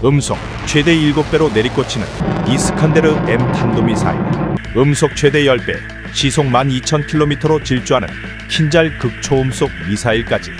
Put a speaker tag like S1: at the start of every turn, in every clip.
S1: 음속 최대 7배로 내리꽂히는 이스칸데르 M 탄도미사일, 음속 최대 10배, 시속 12,000km로 질주하는 킨잘 극초음속 미사일까지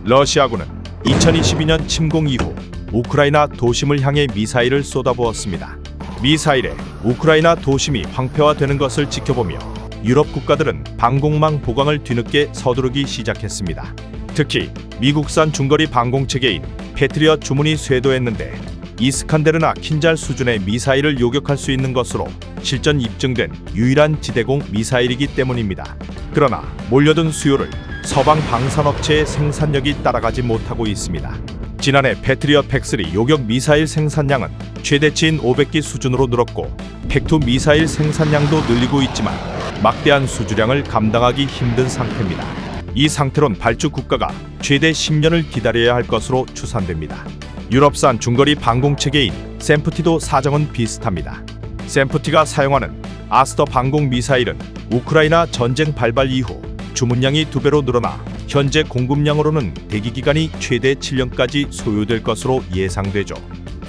S1: 러시아군은 2022년 침공 이후 우크라이나 도심을 향해 미사일을 쏟아부었습니다. 미사일에 우크라이나 도심이 황폐화되는 것을 지켜보며 유럽 국가들은 방공망 보강을 뒤늦게 서두르기 시작했습니다. 특히 미국산 중거리 방공체계인 패트리엇 주문이 쇄도했는데 이스칸데르나 킨잘 수준의 미사일을 요격할 수 있는 것으로 실전 입증된 유일한 지대공 미사일이기 때문입니다. 그러나 몰려든 수요를 서방 방산업체의 생산력이 따라가지 못하고 있습니다. 지난해 패트리엇 팩3 요격 미사일 생산량은 최대치인 500기 수준으로 늘었고 팩2 미사일 생산량도 늘리고 있지만 막대한 수주량을 감당하기 힘든 상태입니다. 이 상태론 발주 국가가 최대 10년을 기다려야 할 것으로 추산됩니다. 유럽산 중거리 방공체계인 샘프티도 사정은 비슷합니다. 샘프티가 사용하는 아스터 방공 미사일은 우크라이나 전쟁 발발 이후 주문량이 2배로 늘어나 현재 공급량으로는 대기기간이 최대 7년까지 소요될 것으로 예상되죠.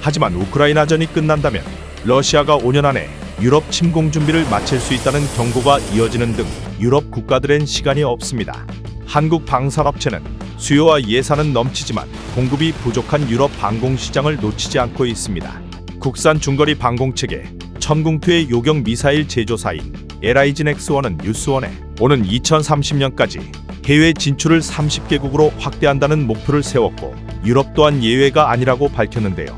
S1: 하지만 우크라이나전이 끝난다면 러시아가 5년 안에 유럽 침공 준비를 마칠 수 있다는 경고가 이어지는 등 유럽 국가들엔 시간이 없습니다. 한국 방산업체는 수요와 예산은 넘치지만 공급이 부족한 유럽 방공시장을 놓치지 않고 있습니다. 국산 중거리 방공체계 천궁2의 요격 미사일 제조사인 LIG넥스원은 뉴스원에 오는 2030년까지 해외 진출을 30개국으로 확대한다는 목표를 세웠고 유럽 또한 예외가 아니라고 밝혔는데요.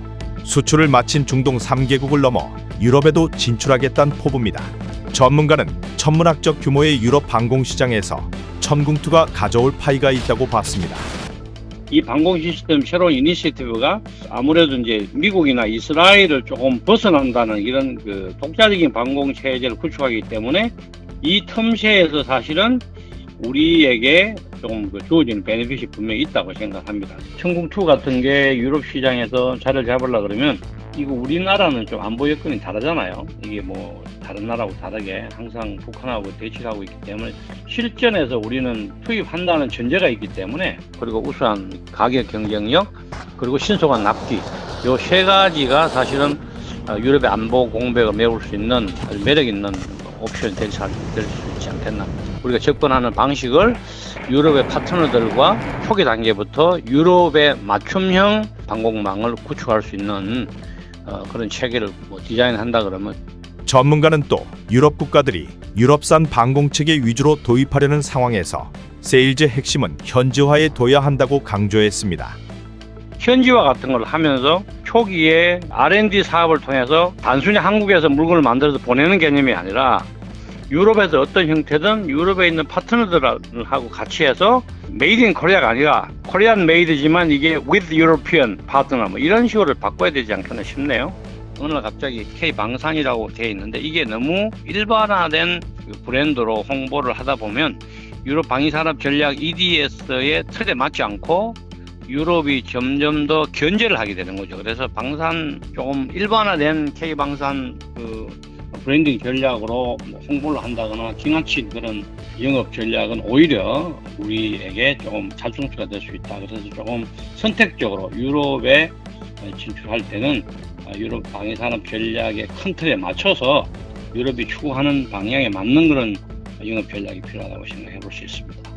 S1: 수출을 마친 중동 3개국을 넘어 유럽에도 진출하겠다는 포부입니다. 전문가는 천문학적 규모의 유럽 방공시장에서 천궁2가 가져올 파이가 있다고 봤습니다.
S2: 이 방공 시스템 새로운 이니시티브가 아무래도 이제 미국이나 이스라엘을 조금 벗어난다는 이런 독자적인 방공 체제를 구축하기 때문에 이 틈새에서 사실은 우리에게 조금 주어지는 베네핏이 분명히 있다고 생각합니다. 천궁2 같은 게 유럽 시장에서 자리를 잡으려 그러면 이거 우리나라는 좀 안보 여건이 다르잖아요. 이게 뭐 다른 나라하고 다르게 항상 북한하고 대치를 하고 있기 때문에 실전에서 우리는 투입한다는 전제가 있기 때문에, 그리고 우수한 가격 경쟁력, 그리고 신속한 납기, 이 세 가지가 사실은 유럽의 안보 공백을 메울 수 있는 아주 매력 있는 옵션이 될 수 있지 않겠나. 우리가 접근하는 방식을 유럽의 파트너들과 초기 단계부터 유럽의 맞춤형 방공망을 구축할 수 있는 그런 체계를 디자인한다 그러면,
S1: 전문가는 또 유럽 국가들이 유럽산 방공체계 위주로 도입하려는 상황에서 세일즈의 핵심은 현지화에 둬야 한다고 강조했습니다.
S2: 현지화 같은 걸 하면서 초기에 R&D 사업을 통해서 단순히 한국에서 물건을 만들어서 보내는 개념이 아니라 유럽에서 어떤 형태든 유럽에 있는 파트너들하고 같이 해서 메이드 인 코리아가 아니라 코리안 메이드지만 이게 with European 파트너 이런 식으로 바꿔야 되지 않겠나 싶네요. 어느 날 갑자기 K방산이라고 되어 있는데 이게 너무 일반화된 브랜드로 홍보를 하다 보면 유럽 방위산업 전략 EDS의 틀에 맞지 않고 유럽이 점점 더 견제를 하게 되는 거죠. 그래서 방산 조금 일반화된 K방산 브랜딩 전략으로 홍보를 한다거나 지나친 그런 영업 전략은 오히려 우리에게 조금 자충수가 될 수 있다. 그래서 조금 선택적으로 유럽에 진출할 때는 유럽 방위산업 전략의 큰 틀에 맞춰서 유럽이 추구하는 방향에 맞는 그런 영업 전략이 필요하다고 생각해 볼 수 있습니다.